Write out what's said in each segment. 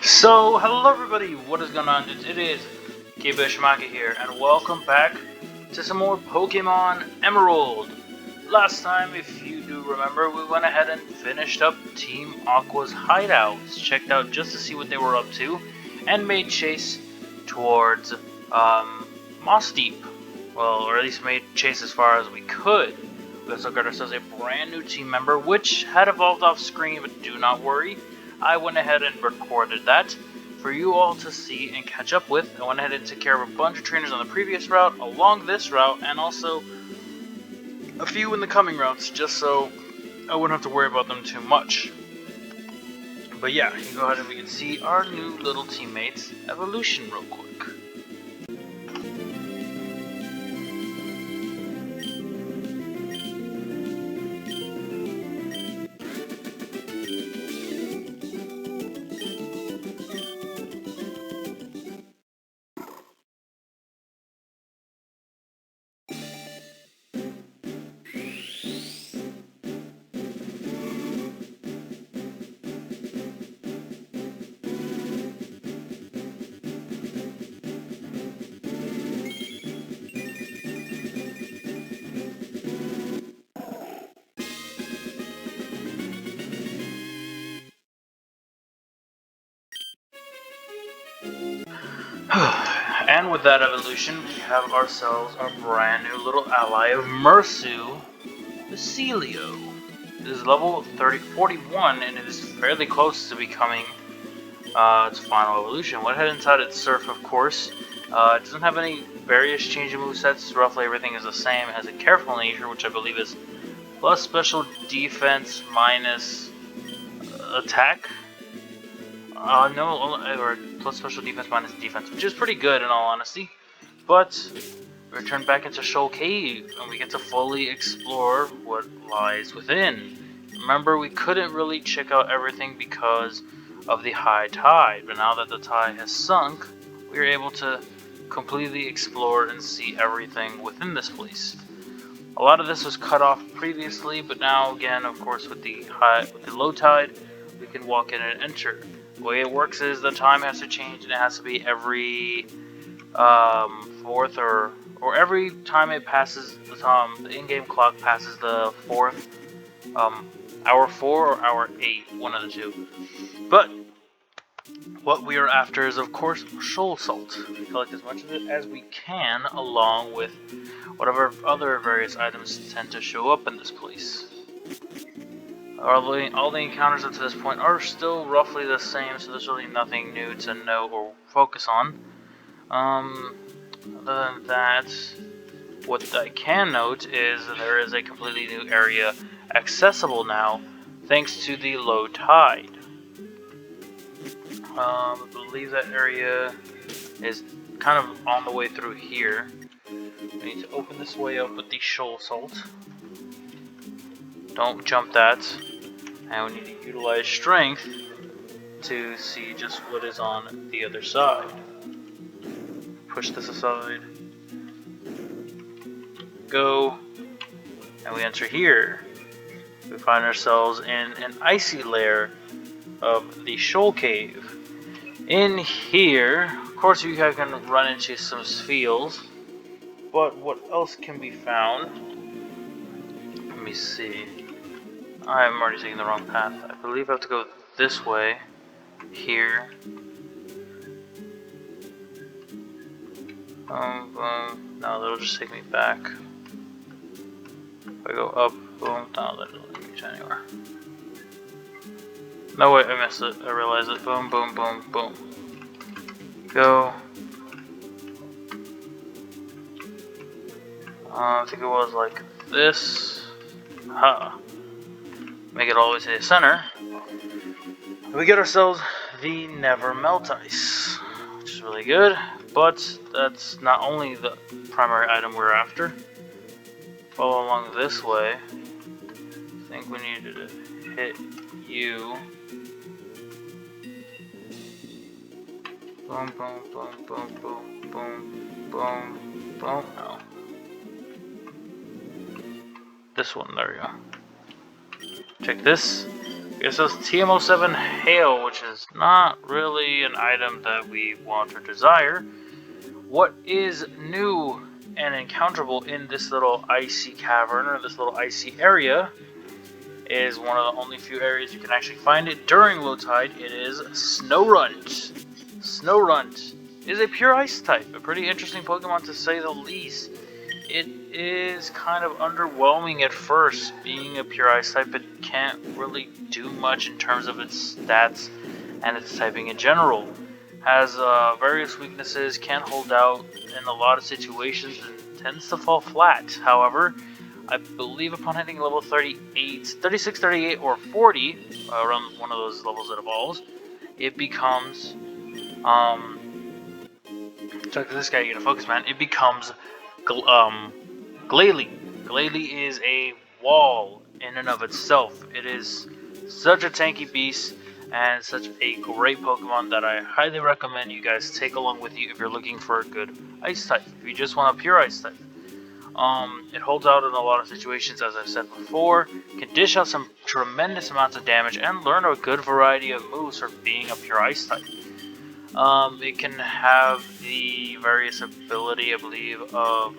So, hello everybody, what is going on? It is Team here, and welcome back to some more Pokemon Emerald. Last time, if you do remember, we went ahead and finished up Team Aqua's hideouts, checked out just to see what they were up to, and made chase towards Mossdeep. Well, or at least made chase as far as we could. We also got ourselves a brand new team member, which had evolved off screen, but do not worry. I went ahead and recorded that for you all to see and catch up with. I went ahead and took care of a bunch of trainers on the previous route, along this route, and also a few in the coming routes, just so I wouldn't have to worry about them too much. But yeah, you go ahead and we can see our new little teammates' evolution real quick. And with that evolution, we have ourselves our brand new little ally of Mersu, Basilio. It is level 41, and it is fairly close to becoming its final evolution. Went ahead inside its Surf, of course. It doesn't have any various changing movesets. Roughly everything is the same. It has a Careful Nature, which I believe is plus special defense minus attack. Or plus special defense minus defense, which is pretty good in all honesty. But we return back into Shoal Cave, and we get to fully explore what lies within. Remember, we couldn't really check out everything because of the high tide, but now that the tide has sunk, we are able to completely explore and see everything within this place. A lot of this was cut off previously, but now again, of course, with the low tide, we can walk in and enter. The way it works is the time has to change, and it has to be every fourth or every time it passes the in-game clock passes the fourth hour 4 or hour 8, one of the two. But what we are after is, of course, Shoal Salt. We collect as much of it as we can, along with whatever other various items tend to show up in this place. All the encounters up to this point are still roughly the same, so there's really nothing new to know or focus on. Other than that, what I can note is that there is a completely new area accessible now, thanks to the low tide. I believe that area is kind of on the way through here. We need to open this way up with the Shoal Salt. Don't jump that. And we need to utilize strength to see just what is on the other side. Push this aside. Go. And we enter here. We find ourselves in an icy layer of the Shoal Cave. In here, of course, you can run into some Spheals. But what else can be found? Let me see. I'm already taking the wrong path. I believe I have to go this way. Here. No, that'll just take me back. If I go up, boom, no, that doesn't take me to anywhere. No, wait, I missed it. I realized it. Boom, boom, boom, boom. Go. I think it was like this. Ha. Make it all the way to the center. We get ourselves the Never Melt Ice, which is really good, but that's not only the primary item we're after. Follow along this way. I think we needed to hit you. Boom, boom, boom, boom, boom, boom, boom, boom. No. This one, there we go. Check this. It says TMO7 Hail, which is not really an item that we want or desire. What is new and encounterable in this little icy cavern, or this little icy area, is one of the only few areas you can actually find it during low tide. It is Snorunt. Snorunt is a pure ice type, a pretty interesting Pokemon to say the least. It is kind of underwhelming at first. Being a pure ice type, it can't really do much in terms of its stats and its typing in general. Has various weaknesses, can't hold out in a lot of situations, and tends to fall flat. However, I believe upon hitting level 36, 38, or 40, around one of those levels it evolves, it becomes, check this guy, you gotta focus, man, it becomes, Glalie. Glalie is a wall in and of itself. It is such a tanky beast, and such a great Pokemon that I highly recommend you guys take along with you if you're looking for a good ice type. If you just want a pure ice type. It holds out in a lot of situations, as I've said before, can dish out some tremendous amounts of damage, and learn a good variety of moves for being a pure ice type. It can have the various ability, I believe, of,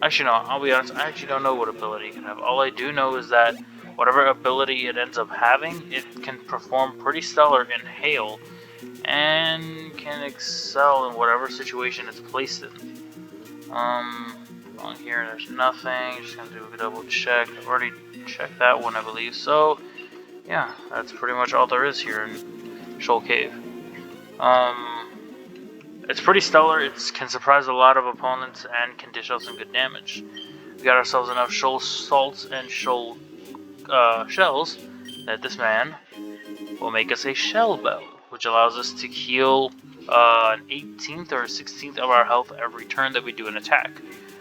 actually no, I'll be honest, I actually don't know what ability it can have. All I do know is that whatever ability it ends up having, it can perform pretty stellar in Hail, and can excel in whatever situation it's placed in. On here there's nothing, just gonna do a double check. I've already checked that one, I believe, so yeah, that's pretty much all there is here in Shoal Cave. It's pretty stellar, it can surprise a lot of opponents, and can dish out some good damage. We got ourselves enough Shoal Salts and Shoal Shells that this man will make us a Shell Bell, which allows us to heal an 18th or 16th of our health every turn that we do an attack.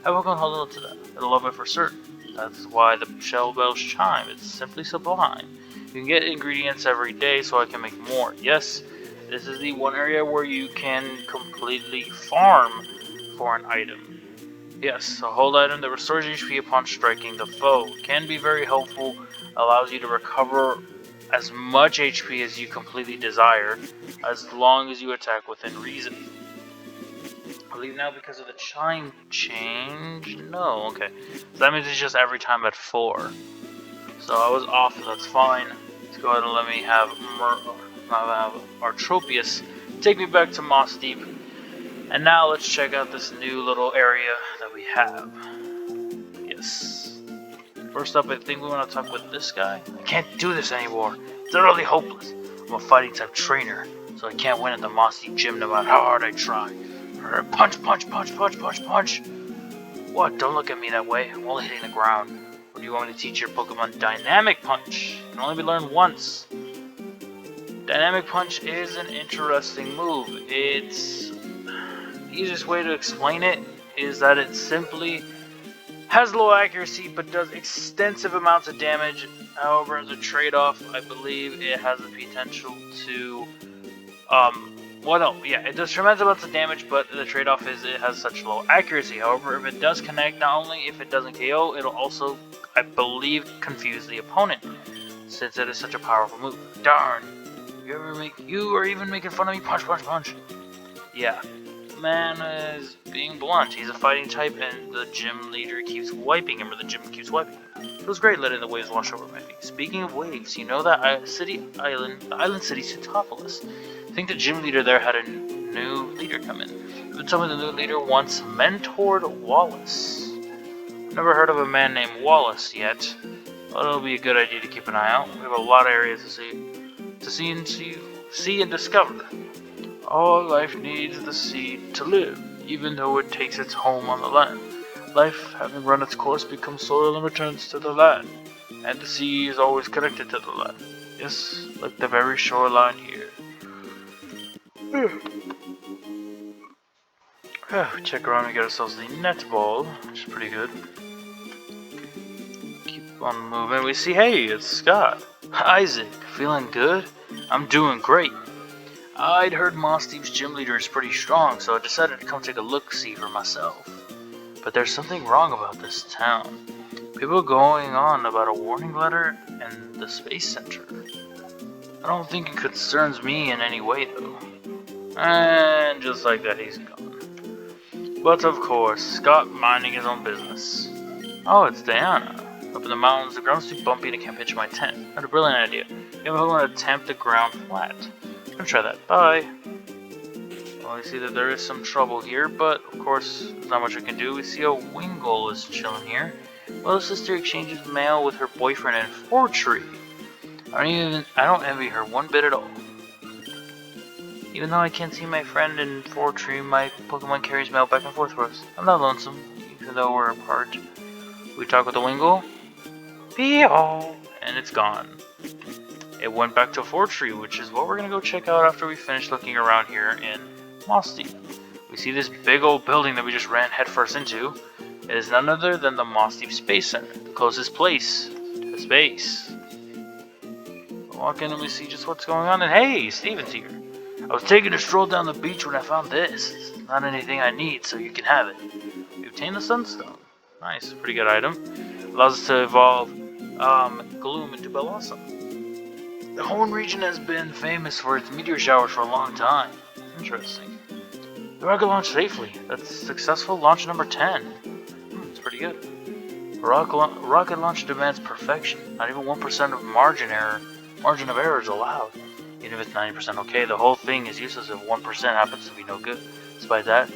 I will go hold on to that. It'll love it for certain. That's why the Shell Bells chime. It's simply sublime. You can get ingredients every day, so I can make more. Yes, this is the one area where you can completely farm for an item. Yes, a hold item that restores HP upon striking the foe. Can be very helpful, allows you to recover as much HP as you completely desire, as long as you attack within reason. I believe now because of the chime change, no, okay. So that means it's just every time at 4. So I was off, that's fine. Let's go ahead and let me have Artropius take me back to Mossdeep. And now let's check out this new little area that we have. Yes. First up, I think we want to talk with this guy. I can't do this anymore. It's utterly hopeless. I'm a fighting type trainer, so I can't win at the Mossdeep gym no matter how hard I try. Punch, punch, punch, punch, punch, punch. What? Don't look at me that way. I'm only hitting the ground. Or do you want me to teach your Pokemon Dynamic Punch? It can only be learned once. Dynamic Punch is an interesting move. It's... the easiest way to explain it is that it simply has low accuracy but does extensive amounts of damage. However, as a trade-off, I believe it has the potential to, it does tremendous amounts of damage, but the trade-off is it has such low accuracy. However, if it does connect, not only if it doesn't KO, it'll also, I believe, confuse the opponent, since it is such a powerful move. Darn! You are even making fun of me? Punch, punch, punch! Yeah. Man is being blunt. He's a fighting type, and the gym leader keeps wiping him, or the gym keeps wiping him. It was great letting the waves wash over my feet. Speaking of waves, you know that the island city Sootopolis. I think the gym leader there had a new leader come in. But some of the new leader once mentored Wallace. Never heard of a man named Wallace yet, but it'll be a good idea to keep an eye out. We have a lot of areas to see and discover. All life needs the sea to live, even though it takes its home on the land. Life, having run its course, becomes soil and returns to the land, and the sea is always connected to the land. Yes, like the very shoreline here. Check around, we get ourselves the net ball, which is pretty good. Keep on moving, we see, hey, it's Scott. Isaac, feeling good? I'm doing great. I'd heard Mossdeep's gym leader is pretty strong, so I decided to come take a look-see for myself. But there's something wrong about this town. People going on about a warning letter and the Space Center. I don't think it concerns me in any way, though. And just like that, he's gone. But of course, Scott minding his own business. Oh, it's Diana. Up in the mountains, the ground's too bumpy and I can't pitch my tent. I had a brilliant idea. Maybe I'm going to attempt the ground flat. I'm gonna try that. Bye. Well, we see that there is some trouble here, but of course, there's not much we can do. We see a Wingull is chilling here. Well, sister exchanges mail with her boyfriend in Fortree. I don't envy her one bit at all. Even though I can't see my friend in Fortree, my Pokemon carries mail back and forth for us. I'm not lonesome, even though we're apart. We talk with the Wingull. Pee-oh! And it's gone. It went back to Fortree, which is what we're gonna go check out after we finish looking around here in Mossdeep. We see this big old building that we just ran headfirst into. It is none other than the Mossdeep Space Center, the closest place to space. We'll walk in and we see just what's going on, and hey, Steven's here. I was taking a stroll down the beach when I found this. It's not anything I need, so you can have it. We obtained the Sunstone. Nice, pretty good item. Allows us to evolve Gloom into Bellossom. The whole region has been famous for its meteor showers for a long time. Interesting. The rocket launched safely. That's successful launch number 10. It's pretty good. Rocket launch demands perfection. Not even 1% of margin of error is allowed. Even if it's 90% okay, the whole thing is useless if 1% happens to be no good. Despite that,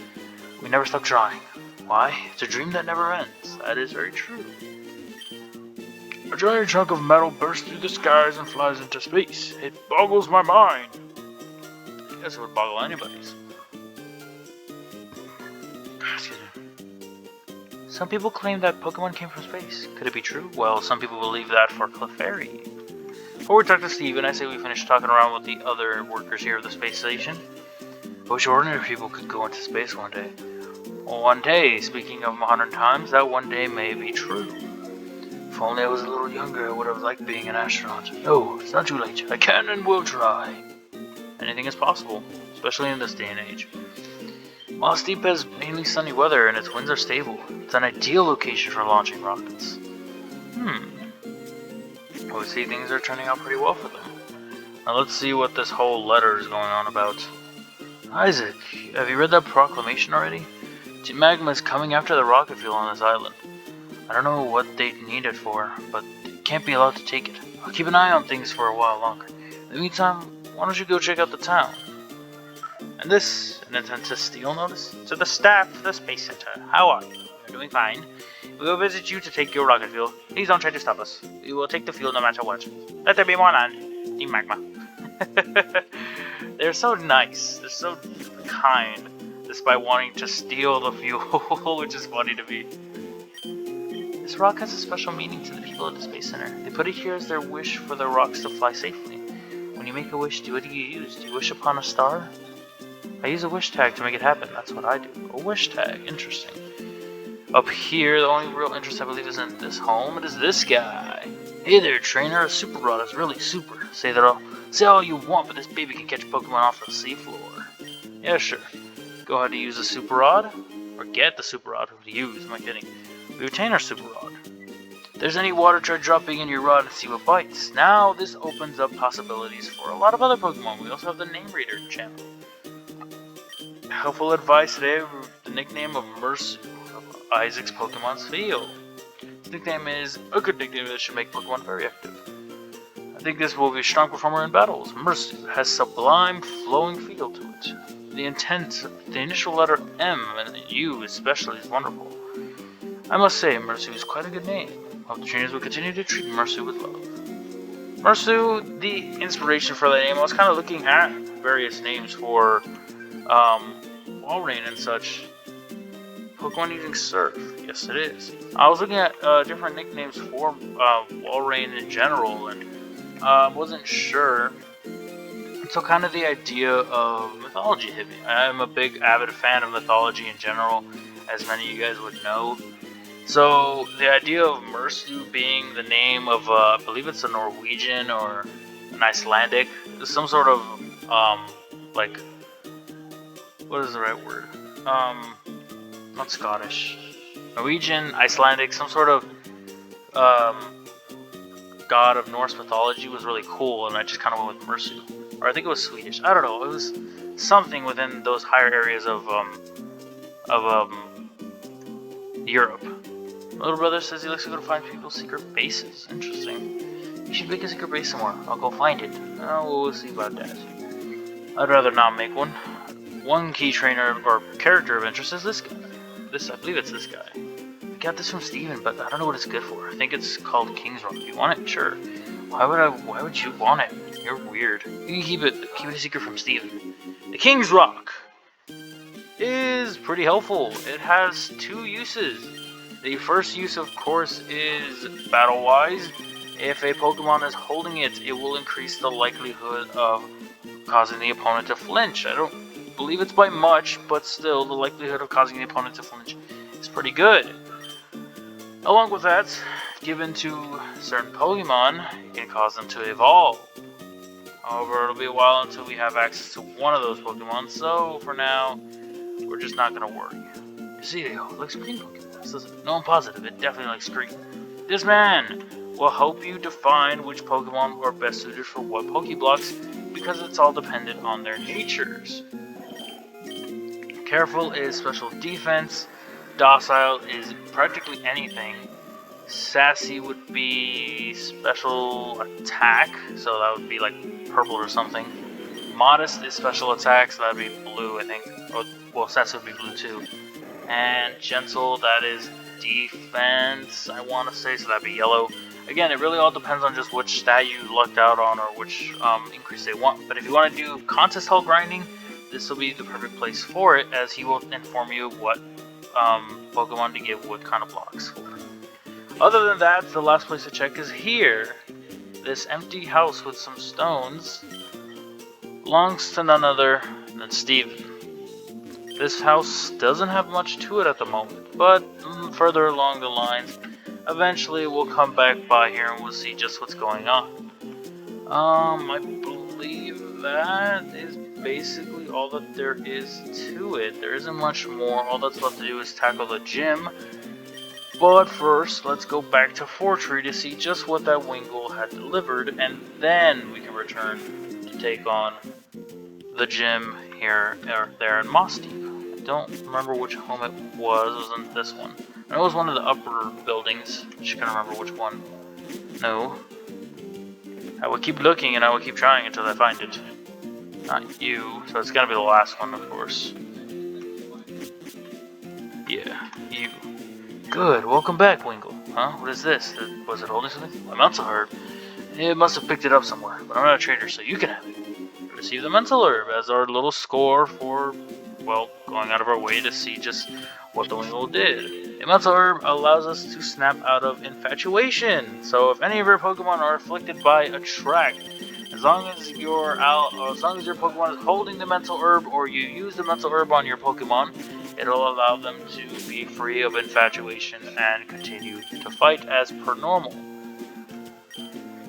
we never stop trying. Why? It's a dream that never ends. That is very true. A giant chunk of metal bursts through the skies and flies into space. It boggles my mind. I guess it would boggle anybody's. Excuse me. Some people claim that Pokemon came from space. Could it be true? Well, some people believe that for Clefairy. Before we talk to Steven, I say we finish talking around with the other workers here of the space station. I wish ordinary people could go into space one day. Well, one day, speaking of modern times, that one day may be true. If only I was a little younger, I would have liked being an astronaut. No, it's not too late. I can and will try. Anything is possible, especially in this day and age. Mossdeep has mainly sunny weather and its winds are stable. It's an ideal location for launching rockets. Well, we see things are turning out pretty well for them. Now let's see what this whole letter is going on about. Isaac, have you read that proclamation already? Team Magma is coming after the rocket fuel on this island. I don't know what they need it for, but they can't be allowed to take it. I'll keep an eye on things for a while longer. In the meantime, why don't you go check out the town? And this, an intent to steal notice? To the staff of the Space Center, how are you? You're doing fine. We will visit you to take your rocket fuel. Please don't try to stop us. We will take the fuel no matter what. Let there be more land. Team Magma. They're so nice. They're so kind, despite wanting to steal the fuel, which is funny to me. This rock has a special meaning to the people of the Space Center. They put it here as their wish for the rocks to fly safely. When you make a wish, what do you use? Do you wish upon a star? I use a wish tag to make it happen. That's what I do. A wish tag. Interesting. Up here, the only real interest I believe is in this home. It is this guy. Hey there, trainer. A super rod is really super. Say all you want, but this baby can catch Pokemon off the seafloor. Yeah, sure. Go ahead and use a super rod, or get the super rod to use. Am I kidding? We obtain our super rod. If there's any water, try dropping in your rod and see what bites. Now this opens up possibilities for a lot of other Pokemon. We also have the name reader channel. Helpful advice today with the nickname of Mercy of Isaac's Pokemon's field. His nickname is a good nickname that should make Pokemon very active. I think this will be a strong performer in battles. Mercy has sublime flowing feel to it. The initial letter M and the U especially is wonderful. I must say, Mercy is quite a good name. Hope the trainers will continue to treat Mercy with love. Mercy, the inspiration for that name, I was kind of looking at various names for Walrein and such. Pokemon using Surf. Yes, it is. I was looking at different nicknames for Walrein in general, and wasn't sure. So kind of the idea of mythology hit me. I'm a big avid fan of mythology in general, as many of you guys would know. So the idea of Mersu being the name of, I believe it's a Norwegian or an Icelandic, some sort of, like, what is the right word? Not Scottish. Norwegian, Icelandic, some sort of god of Norse mythology was really cool, and I just kind of went with Mersu. Or I think it was Swedish. I don't know. It was something within those higher areas of Europe. My little brother says he likes to go to find people's secret bases. Interesting. You should make a secret base somewhere. I'll go find it. Oh, we'll see about that. I'd rather not make one. One key trainer or character of interest is this guy. I believe it's this guy. I got this from Steven, but I don't know what it's good for. I think it's called King's Rock. You want it? Sure. Why would you want it? You're weird. You can keep it a secret from Steven. The King's Rock is pretty helpful. It has two uses. The first use, of course, is battle-wise. If a Pokemon is holding it, it will increase the likelihood of causing the opponent to flinch. I don't believe it's by much, but still, the likelihood of causing the opponent to flinch is pretty good. Along with that, given to certain Pokemon, you can cause them to evolve. However, it'll be a while until we have access to one of those Pokemon, so for now, we're just not gonna worry. You see, it looks green Pokemon. No, I'm positive, it definitely likes green. This man will help you define which Pokemon are best suited for what Pokeblocks, because it's all dependent on their natures. Careful is special defense, docile is practically anything, sassy would be special attack, so that would be like purple or something. Modest is special attack, so that would be blue, I think. Or, well, sassy would be blue too. And gentle, that is defense, I want to say, so that'd be yellow. Again, it really all depends on just which stat you lucked out on or which increase they want. But if you want to do contest hall grinding, this will be the perfect place for it, as he will inform you what Pokemon to give what kind of blocks for. Other than that, the last place to check is here. This empty house with some stones belongs to none other than Steven. This house doesn't have much to it at the moment, but further along the lines, eventually we'll come back by here and we'll see just what's going on. I believe that is basically all that there is to it. There isn't much more. All that's left to do is tackle the gym. But first, let's go back to Fortree to see just what that Wingull had delivered, and then we can return to take on the gym here or there in Mossdeep. I don't remember which home it was. It was in this one. I know it was one of the upper buildings. I just can't remember which one. No. I will keep looking and I will keep trying until I find it. Not you. So it's gonna be the last one, of course. Yeah, you. Good. Welcome back, Wingull. Huh? What is this? Was it holding something? A mental herb. It must have picked it up somewhere, but I'm not a trader, so you can have it. Receive the mental herb as our little score for, well, going out of our way to see just what the Wingull did. A mental herb allows us to snap out of infatuation. So if any of your Pokemon are afflicted by attract, as long as your Pokemon is holding the mental herb or you use the mental herb on your Pokemon, it'll allow them to be free of infatuation and continue to fight as per normal.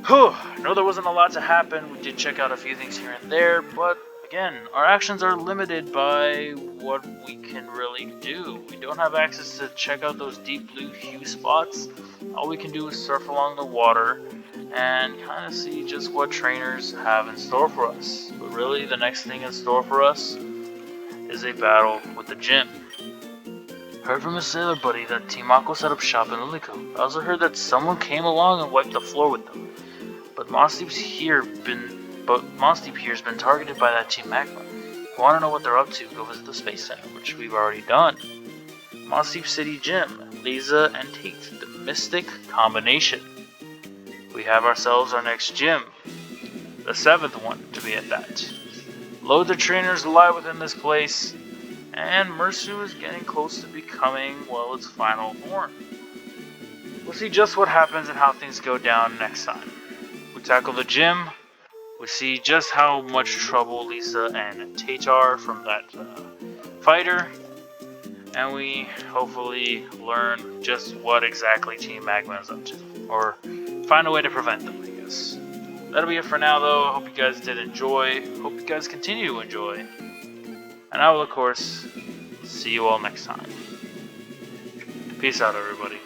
Whew, I know there wasn't a lot to happen. We did check out a few things here and there, but again, our actions are limited by what we can really do. We don't have access to check out those deep blue hue spots. All we can do is surf along the water and kind of see just what trainers have in store for us. But really, the next thing in store for us is a battle with the gym. Heard from a sailor buddy that Team Aqua set up shop in Lilycove. I also heard that someone came along and wiped the floor with them. But Mossdeep here's been targeted by that Team Aqua. If you want to know what they're up to, go visit the Space Center, which we've already done. Mossdeep City Gym, Lisa and Tate, the Mystic Combination. We have ourselves our next gym, the 7th one to be at that. Loads of trainers lie within this place, and Mersu is getting close to becoming, well, its final form. We'll see just what happens and how things go down next time. We tackle the gym, we see just how much trouble Lisa and Tate are from that fighter, and we hopefully learn just what exactly Team Magma is up to, or find a way to prevent them, I guess. That'll be it for now, though. I hope you guys did enjoy. Hope you guys continue to enjoy. And I will, of course, see you all next time. Peace out, everybody.